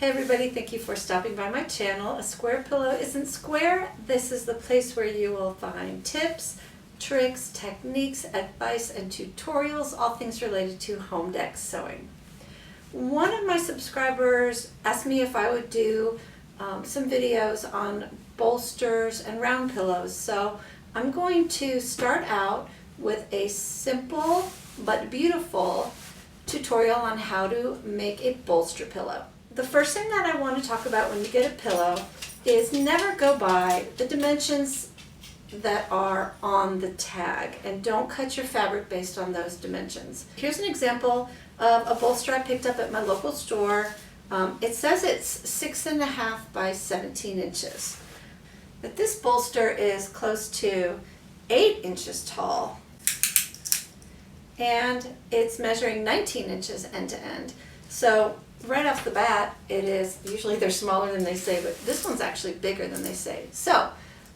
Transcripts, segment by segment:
Hey everybody, thank you for stopping by my channel. A Square Pillow Isn't Square. This is the place where you will find tips, tricks, techniques, advice, and tutorials, all things related to home deck sewing. One of my subscribers asked me if I would do some videos on bolsters and round pillows. So I'm going to start out with a simple but beautiful tutorial on how to make a bolster pillow. The first thing that I want to talk about when you get a pillow is never go by the dimensions that are on the tag, and don't cut your fabric based on those dimensions. Here's an example of a bolster I picked up at my local store. It says it's 6.5 by 17 inches. But this bolster is close to 8 inches tall, and it's measuring 19 inches end to end. So right off the bat, it is, usually they're smaller than they say, but this one's actually bigger than they say. So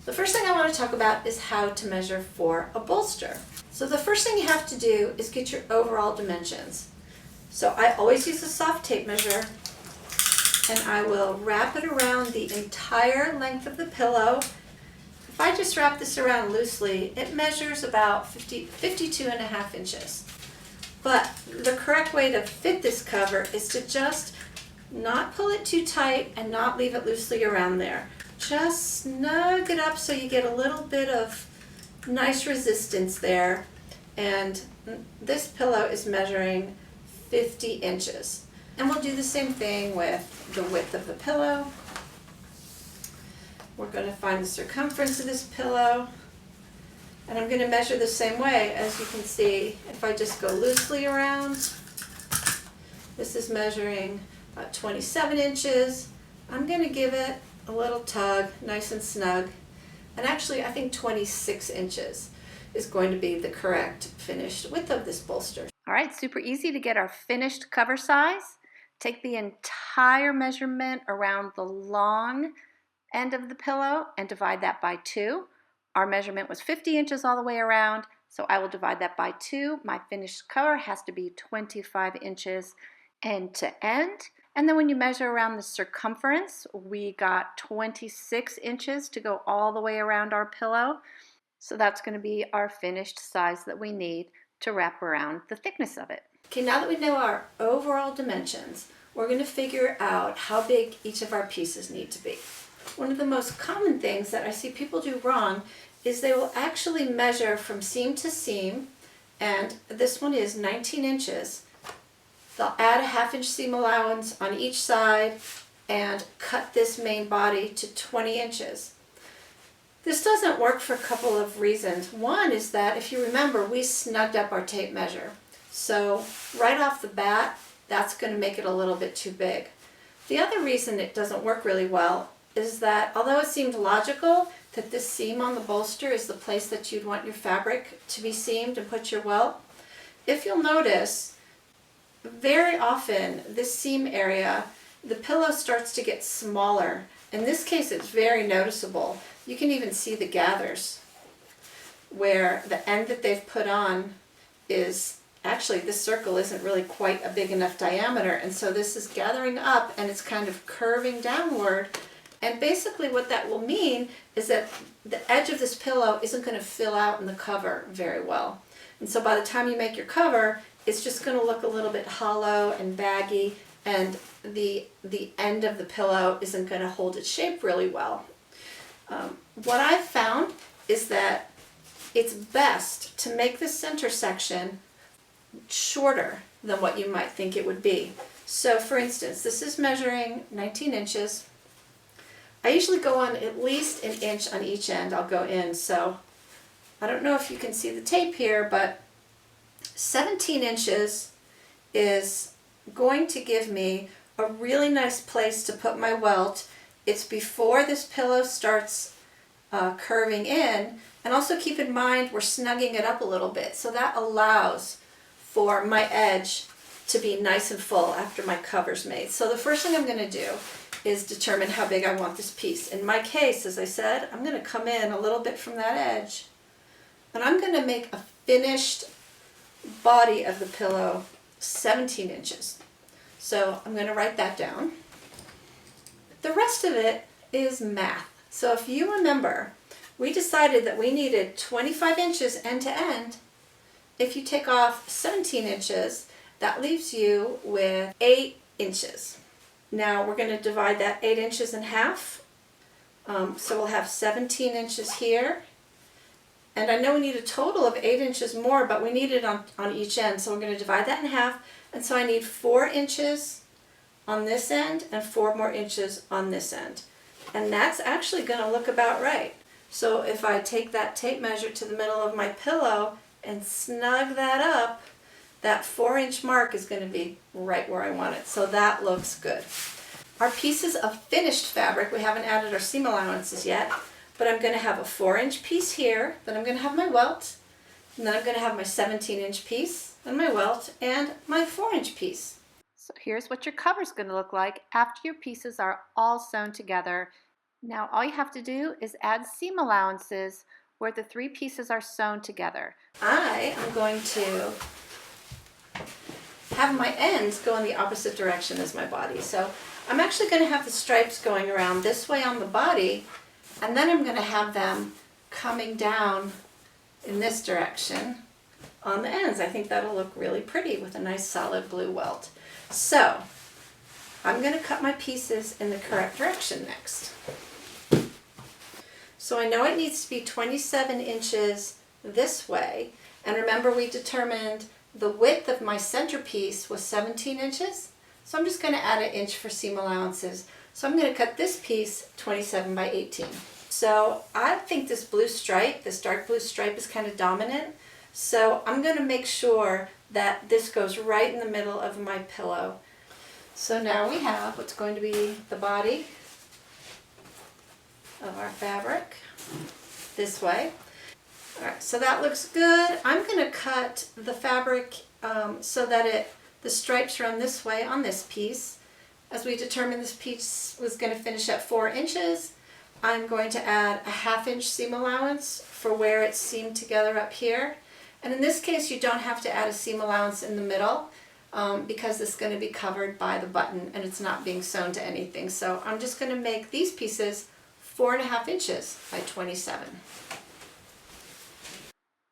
the first thing I want to talk about is how to measure for a bolster. So the first thing you have to do is get your overall dimensions. So I always use a soft tape measure, and I will wrap it around the entire length of the pillow. If I just wrap this around loosely, it measures about 52.5 inches. But the correct way to fit this cover is to just not pull it too tight and not leave it loosely around there. Just snug it up so you get a little bit of nice resistance there. And this pillow is measuring 50 inches. And we'll do the same thing with the width of the pillow. We're going to find the circumference of this pillow. And I'm going to measure the same way. As you can see, if I just go loosely around, this is measuring about 27 inches. I'm going to give it a little tug, nice and snug. And actually, I think 26 inches is going to be the correct finished width of this bolster. All right, super easy to get our finished cover size. Take the entire measurement around the long end of the pillow and divide that by 2. Our measurement was 50 inches all the way around, so I will divide that by 2. My finished cover has to be 25 inches end to end. And then when you measure around the circumference, we got 26 inches to go all the way around our pillow. So that's going to be our finished size that we need to wrap around the thickness of it. Okay, now that we know our overall dimensions, we're going to figure out how big each of our pieces need to be. One of the most common things that I see people do wrong is they will actually measure from seam to seam, and this one is 19 inches. They'll add a 1/2 inch seam allowance on each side and cut this main body to 20 inches. This doesn't work for a couple of reasons. One is that, if you remember, we snugged up our tape measure. So right off the bat, that's going to make it a little bit too big. The other reason it doesn't work really well is that, although it seemed logical that this seam on the bolster is the place that you'd want your fabric to be seamed and put your welt, if you'll notice, very often this seam area, the pillow starts to get smaller. In this case, it's very noticeable. You can even see the gathers where the end that they've put on is, actually this circle isn't really quite a big enough diameter, and so this is gathering up and it's kind of curving downward. And basically what that will mean is that the edge of this pillow isn't going to fill out in the cover very well. And so by the time you make your cover, it's just going to look a little bit hollow and baggy, and the end of the pillow isn't going to hold its shape really well. What I've found is that it's best to make the center section shorter than what you might think it would be. So for instance, this is measuring 19 inches. I usually go on at least 1 inch on each end. I'll go in. So I don't know if you can see the tape here, but 17 inches is going to give me a really nice place to put my welt. It's before this pillow starts curving in. And also keep in mind, we're snugging it up a little bit. So that allows for my edge to be nice and full after my cover's made. So the first thing I'm going to do is determine how big I want this piece. In my case, as I said, I'm going to come in a little bit from that edge, and I'm going to make a finished body of the pillow 17 inches. So I'm going to write that down. The rest of it is math. So if you remember, we decided that we needed 25 inches end to end. If you take off 17 inches, that leaves you with 8 inches. Now we're going to divide that 8 inches in half. So we'll have 17 inches here. And I know we need a total of 8 inches more, but we need it on each end. So we're going to divide that in half. And so I need 4 inches on this end and 4 more inches on this end. And that's actually going to look about right. So if I take that tape measure to the middle of my pillow and snug that up, that 4-inch mark is going to be right where I want it. So that looks good. Our pieces of finished fabric, we haven't added our seam allowances yet, but I'm going to have a 4-inch piece here, then I'm going to have my welt, and then I'm going to have my 17-inch piece, and my welt, and my 4-inch piece. So here's what your cover is going to look like after your pieces are all sewn together. Now all you have to do is add seam allowances where the 3 pieces are sewn together. I am going to have my ends go in the opposite direction as my body. So I'm actually going to have the stripes going around this way on the body, and then I'm going to have them coming down in this direction on the ends. I think that'll look really pretty with a nice solid blue welt. So I'm going to cut my pieces in the correct direction next. So I know it needs to be 27 inches this way, and remember we determined the width of my centerpiece was 17 inches, so I'm just going to add an inch for seam allowances. So I'm going to cut this piece 27 by 18. So I think this blue stripe, this dark blue stripe, is kind of dominant, so I'm going to make sure that this goes right in the middle of my pillow. So now we have what's going to be the body of our fabric this way. Alright, so that looks good. I'm going to cut the fabric so that the stripes run this way on this piece. As we determined this piece was going to finish at 4 inches, I'm going to add a 1/2 inch seam allowance for where it's seamed together up here. And in this case you don't have to add a seam allowance in the middle because this is going to be covered by the button and it's not being sewn to anything. So I'm just going to make these pieces 4.5 inches by 27.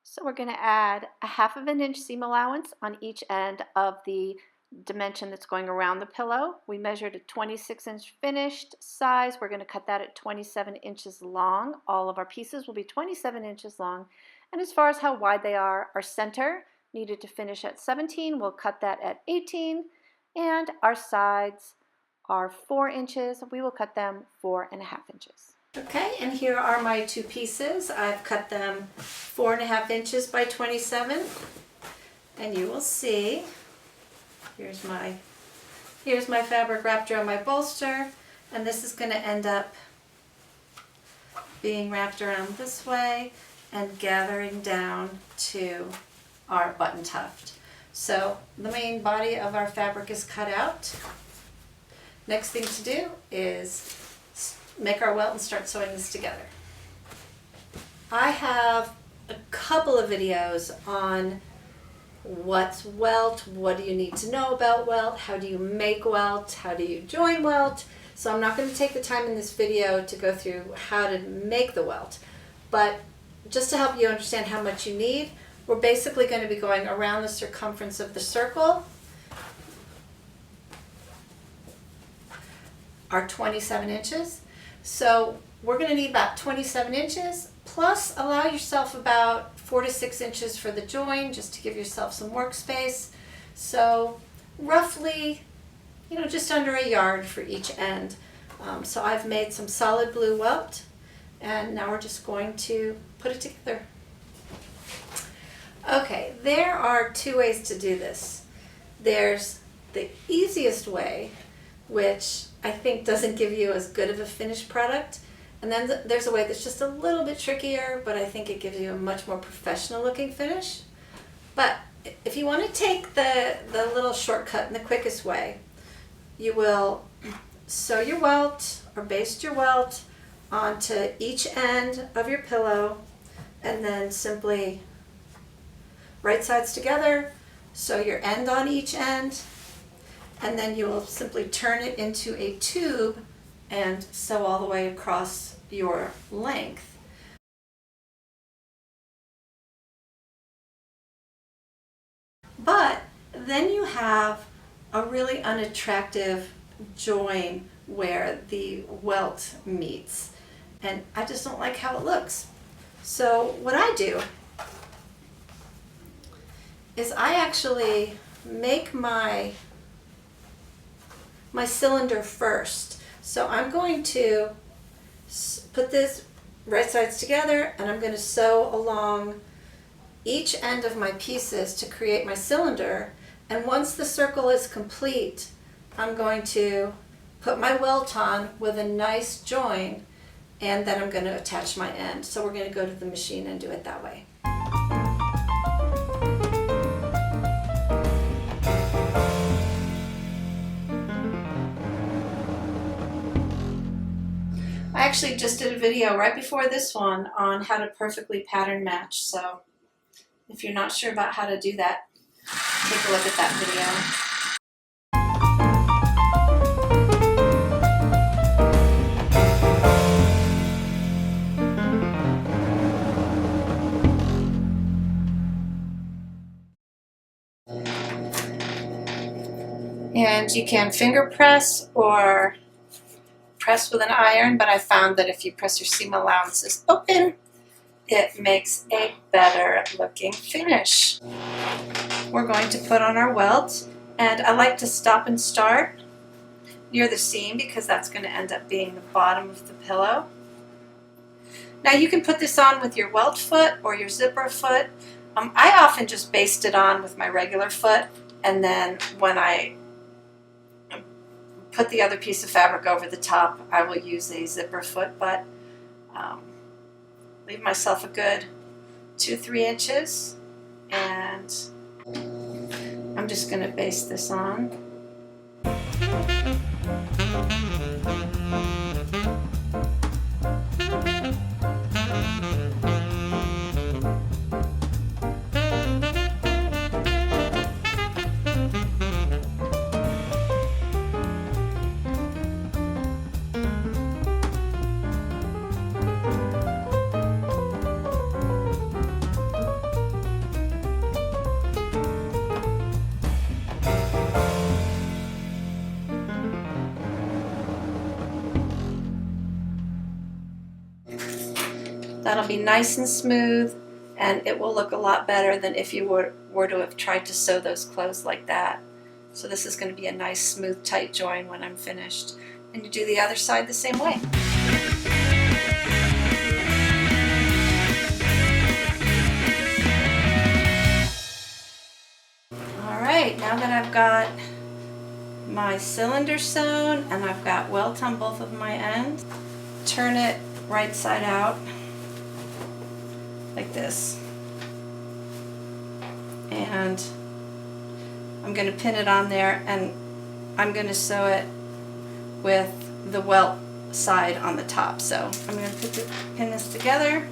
So we're going to add a 1/2 inch seam allowance on each end of the dimension that's going around the pillow. We measured a 26-inch finished size. We're going to cut that at 27 inches long. All of our pieces will be 27 inches long. And as far as how wide they are, our center needed to finish at 17. We'll cut that at 18. And our sides are 4 inches. We will cut them 4.5 inches. Okay, and here are my 2 pieces. I've cut them 4.5 inches by 27. And you will see, here's my fabric wrapped around my bolster, and this is going to end up being wrapped around this way and gathering down to our button tuft. So the main body of our fabric is cut out. Next thing to do is make our welt and start sewing this together. I have a couple of videos on what's welt, what do you need to know about welt, how do you make welt, how do you join welt. So I'm not going to take the time in this video to go through how to make the welt, but just to help you understand how much you need, we're basically going to be going around the circumference of the circle, our 27 inches. So we're going to need about 27 inches, plus allow yourself about 4 to 6 inches for the join, just to give yourself some workspace. So roughly, just under a yard for each end. So I've made some solid blue welt, and now we're just going to put it together. Okay, there are 2 ways to do this. There's the easiest way, which I think doesn't give you as good of a finished product. And then there's a way that's just a little bit trickier, but I think it gives you a much more professional looking finish. But if you want to take the little shortcut and the quickest way, you will sew your welt or baste your welt onto each end of your pillow, and then simply right sides together, sew your end on each end, and then you will simply turn it into a tube and sew all the way across your length. But then you have a really unattractive join where the welt meets, and I just don't like how it looks. So what I do is I actually make my cylinder first. So I'm going to put this right sides together, and I'm going to sew along each end of my pieces to create my cylinder. And once the circle is complete, I'm going to put my welt on with a nice join, and then I'm going to attach my end. So we're going to go to the machine and do it that way. I actually just did a video right before this one on how to perfectly pattern match, so if you're not sure about how to do that, take a look at that video. And you can finger press or press with an iron, but I found that if you press your seam allowances open, it makes a better looking finish. We're going to put on our welt, and I like to stop and start near the seam because that's going to end up being the bottom of the pillow. Now you can put this on with your welt foot or your zipper foot. I often just baste it on with my regular foot, and then when I put the other piece of fabric over the top, I will use a zipper foot, but leave myself a good 2-3 inches, and I'm just going to baste this on. That'll be nice and smooth, and it will look a lot better than if you were to have tried to sew those closed like that. So this is going to be a nice, smooth, tight join when I'm finished. And you do the other side the same way. Alright, now that I've got my cylinder sewn and I've got welt on both of my ends, turn it right side out like this, and I'm going to pin it on there, and I'm going to sew it with the welt side on the top. So I'm going to pin this together,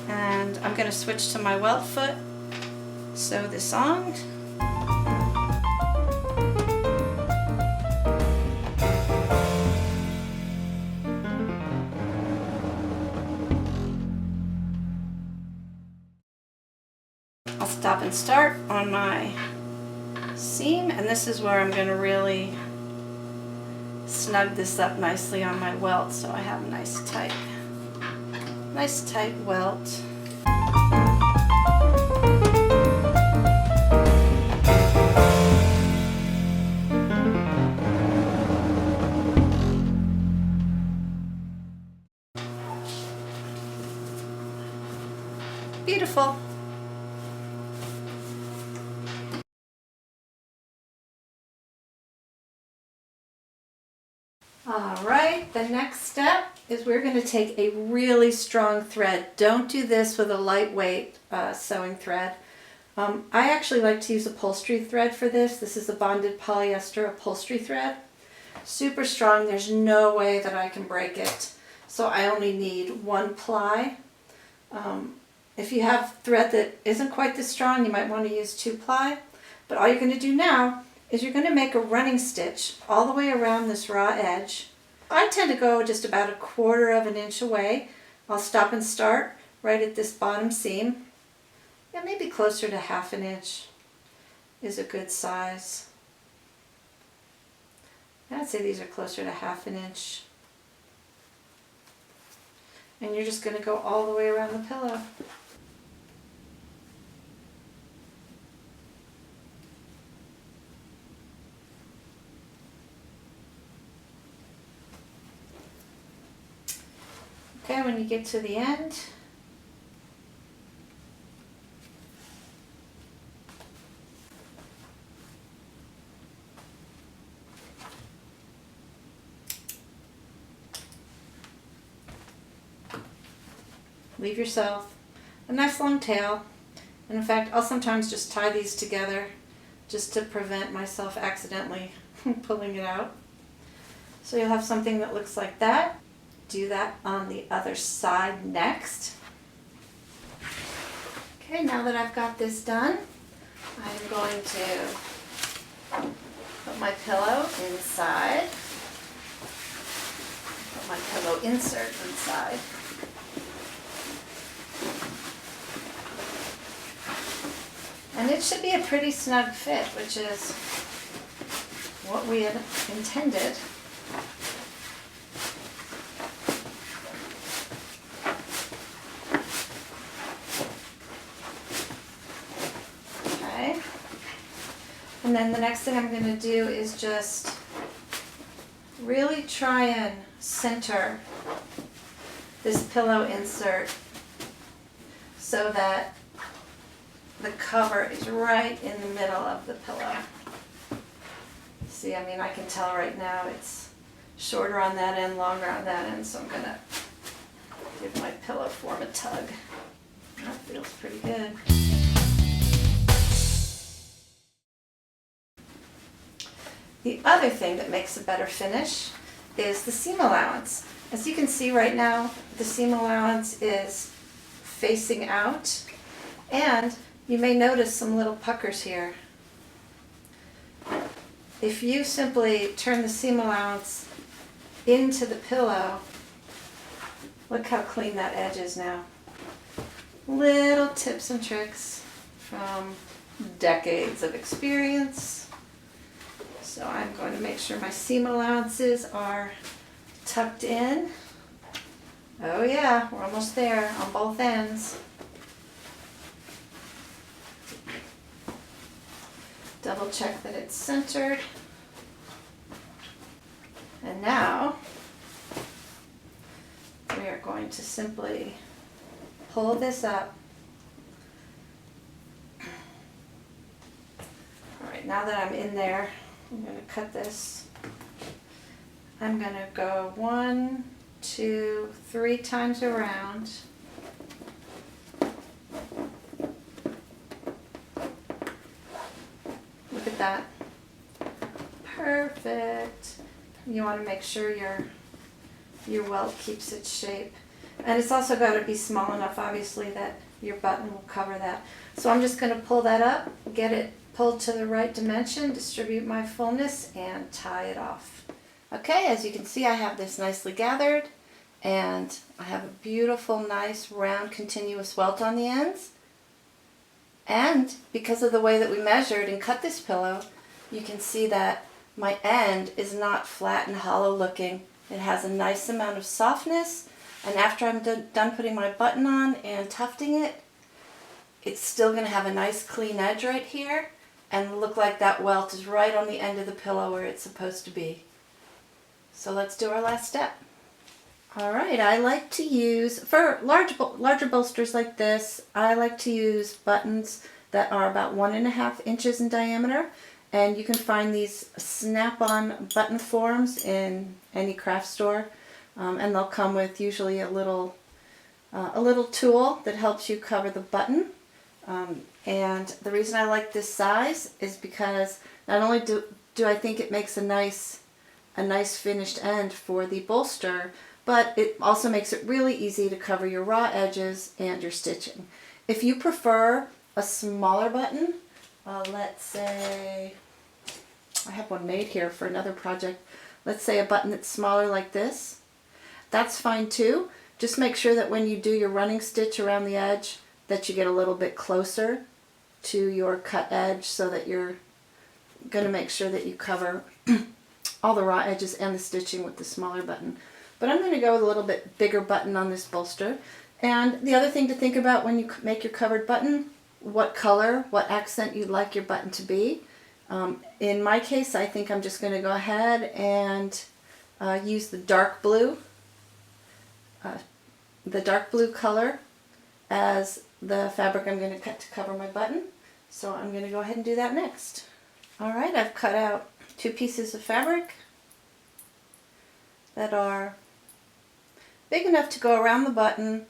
and I'm going to switch to my welt foot, sew this on. I'll stop and start on my seam, and this is where I'm going to really snug this up nicely on my welt so I have a nice tight welt. Beautiful. Alright, the next step is we're going to take a really strong thread. Don't do this with a lightweight sewing thread. I actually like to use upholstery thread for this. This is a bonded polyester upholstery thread. Super strong, there's no way that I can break it. So I only need 1 ply. If you have thread that isn't quite this strong, you might want to use 2 ply. But all you're going to do now is you're going to make a running stitch all the way around this raw edge, I tend to go just about 1/4 of an inch away. I'll stop and start right at this bottom seam. Yeah, maybe closer to 1/2 an inch is a good size. I'd say these are closer to 1/2 an inch. And you're just going to go all the way around the pillow. Okay, when you get to the end, leave yourself a nice long tail. And in fact, I'll sometimes just tie these together just to prevent myself accidentally pulling it out. So you'll have something that looks like that. Do that on the other side next. Okay, now that I've got this done, I'm going to put my pillow inside. Put my pillow insert inside. And it should be a pretty snug fit, which is what we had intended. Okay. And then the next thing I'm going to do is just really try and center this pillow insert so that the cover is right in the middle of the pillow. See, I mean, I can tell right now it's shorter on that end, longer on that end, so I'm going to give my pillow form a tug. That feels pretty good. The other thing that makes a better finish is the seam allowance. As you can see right now, the seam allowance is facing out, and you may notice some little puckers here. If you simply turn the seam allowance into the pillow, look how clean that edge is now. Little tips and tricks from decades of experience. So I'm going to make sure my seam allowances are tucked in. Oh yeah, we're almost there on both ends. Double check that it's centered. And now we are going to simply pull this up. All right, now that I'm in there, I'm going to cut this. I'm going to go 1, 2, 3 times around. Look at that. Perfect. You want to make sure your welt keeps its shape. And it's also got to be small enough, obviously, that your button will cover that. So I'm just going to pull that up, get it pulled to the right dimension, distribute my fullness, and tie it off. Okay, as you can see, I have this nicely gathered, and I have a beautiful, nice, round, continuous welt on the ends. And because of the way that we measured and cut this pillow, you can see that my end is not flat and hollow looking. It has a nice amount of softness, and after I'm done putting my button on and tufting it, it's still going to have a nice clean edge right here and look like that welt is right on the end of the pillow where it's supposed to be. So let's do our last step. Alright, I like to use, for larger bolsters like this, I like to use buttons that are about 1.5 inches in diameter. And you can find these snap-on button forms in any craft store. And they'll come with usually a little tool that helps you cover the button. And the reason I like this size is because not only do I think it makes a nice finished end for the bolster, but it also makes it really easy to cover your raw edges and your stitching. If you prefer a smaller button, let's say, I have one made here for another project. let's say a button that's smaller like this, that's fine too. Just make sure that when you do your running stitch around the edge that you get a little bit closer to your cut edge so that you're going to make sure that you cover all the raw edges and the stitching with the smaller button. But I'm going to go with a little bit bigger button on this bolster. And the other thing to think about when you make your covered button, what color, what accent you'd like your button to be. In my case, I think I'm just going to go ahead and use the dark blue color as the fabric I'm going to cut to cover my button. So I'm going to go ahead and do that next. Alright, I've cut out 2 pieces of fabric that are big enough to go around the button,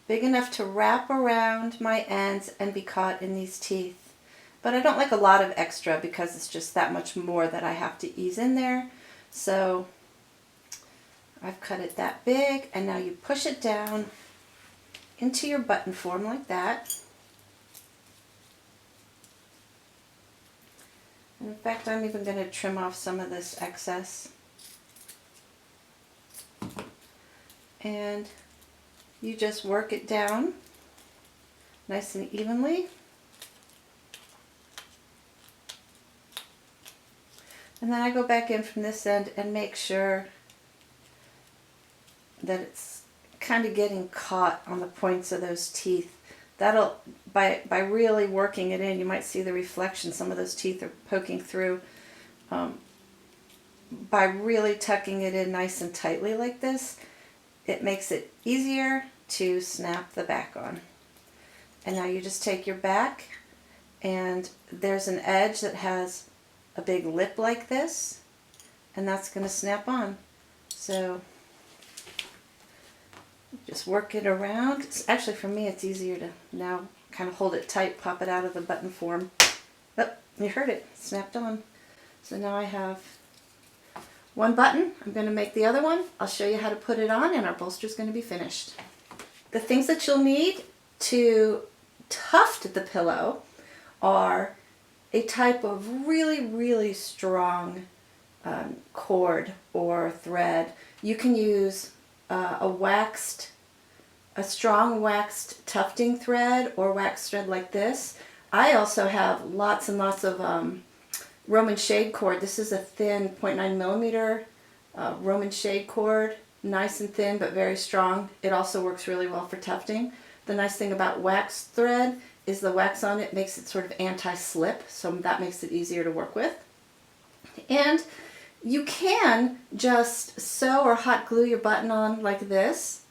big enough to wrap around my ends and be caught in these teeth. But I don't like a lot of extra because it's just that much more that I have to ease in there. So I've cut it that big, and now you push it down into your button form like that. And in fact, I'm even going to trim off some of this excess. And you just work it down nice and evenly. And then I go back in from this end and make sure that it's kind of getting caught on the points of those teeth. That'll, by really working it in, you might see the reflection. Some of those teeth are poking through. By really tucking it in nice and tightly like this, it makes it easier to snap the back on. And now you just take your back, and there's an edge that has a big lip like this, and that's going to snap on. So just work it around. Actually, for me, it's easier to now kind of hold it tight, pop it out of the button form. Oh, you heard it, snapped on. So now I have one button. I'm going to make the other one. I'll show you how to put it on, and our bolster is going to be finished. The things that you'll need to tuft the pillow are a type of really, really strong cord or thread. You can use a strong waxed tufting thread or waxed thread like this. I also have lots and lots of Roman shade cord. This is a thin 0.9 millimeter Roman shade cord, nice and thin but very strong. It also works really well for tufting. The nice thing about waxed thread is the wax on it makes it sort of anti-slip, so that makes it easier to work with. And you can just sew or hot glue your button on like this.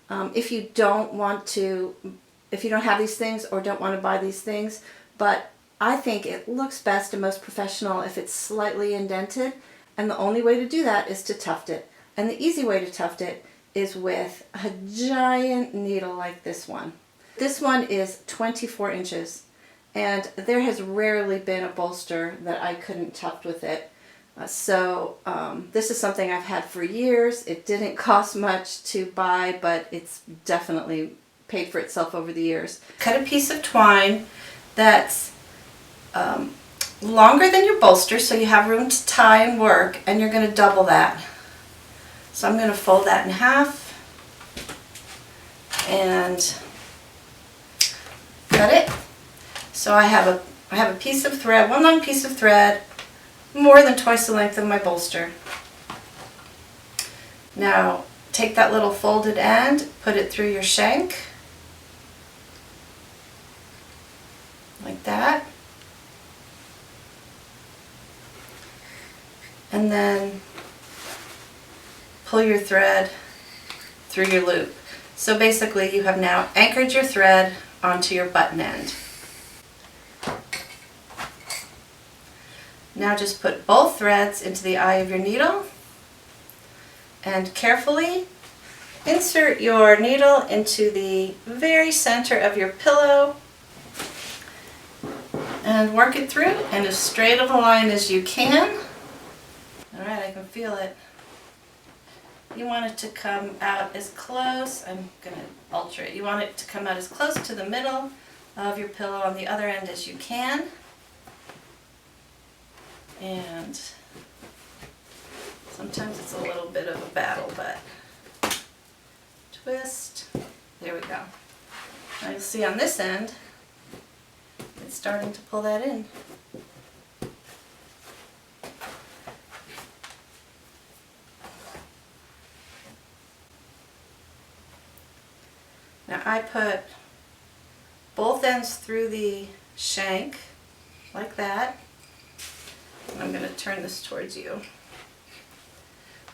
If you don't have these things or don't want to buy these things, but I think it looks best and most professional if it's slightly indented, and the only way to do that is to tuft it. And the easy way to tuft it is with a giant needle like this one. This one is 24 inches, and there has rarely been a bolster that I couldn't tuft with it. This is something I've had for years. It didn't cost much to buy, but it's definitely paid for itself over the years. Cut a piece of twine that's longer than your bolster, so you have room to tie and work, and you're going to double that. So I'm going to fold that in half and cut it. So I have a piece of thread, one long piece of thread, more than twice the length of my bolster. Now take that little folded end, put it through your shank, like that, and then pull your thread through your loop. So basically you have now anchored your thread onto your button end. Now just put both threads into the eye of your needle and carefully insert your needle into the very center of your pillow and work it through in as straight of a line as you can. Alright, I can feel it. You want it to come out as close, I'm going to alter it, you want it to come out as close to the middle of your pillow on the other end as you can. And Sometimes it's a little bit of a battle, but twist. There we go. Now you'll see on this end, it's starting to pull that in. Now I put both ends through the shank, like that. And I'm going to turn this towards you.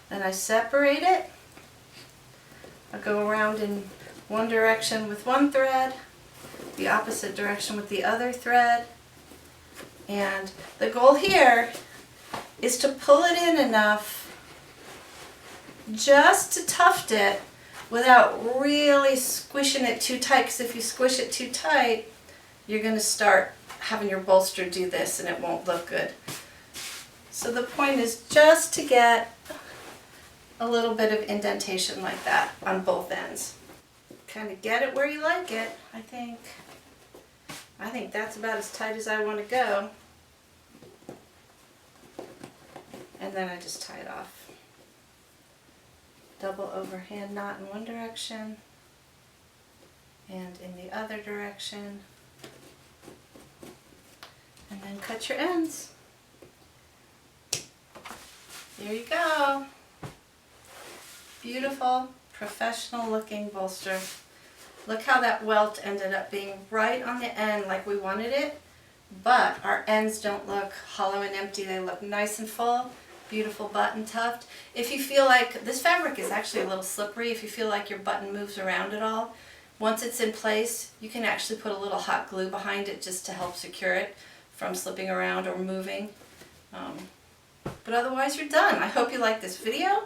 Then I separate it. I go around in one direction with one thread, the opposite direction with the other thread. And the goal here is to pull it in enough just to tuft it without really squishing it too tight, because if you squish it too tight, you're going to start having your bolster do this and it won't look good. So the point is just to get a little bit of indentation like that on both ends. Kind of get it where you like it. I think that's about as tight as I want to go. And then I just tie it off. Double overhand knot in one direction and in the other direction, and then cut your ends. There you go. Beautiful, professional looking bolster. Look how that welt ended up being right on the end like we wanted it, but our ends don't look hollow and empty. They look nice and full. Beautiful button tuft. If you feel like, this fabric is actually a little slippery, if you feel like your button moves around at all, once it's in place, you can actually put a little hot glue behind it just to help secure it from slipping around or moving. But otherwise you're done. I hope you liked this video.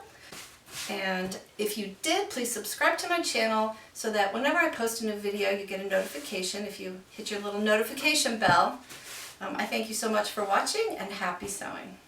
And if you did, please subscribe to my channel so that whenever I post a new video, you get a notification if you hit your little notification bell. I thank you so much for watching, and happy sewing.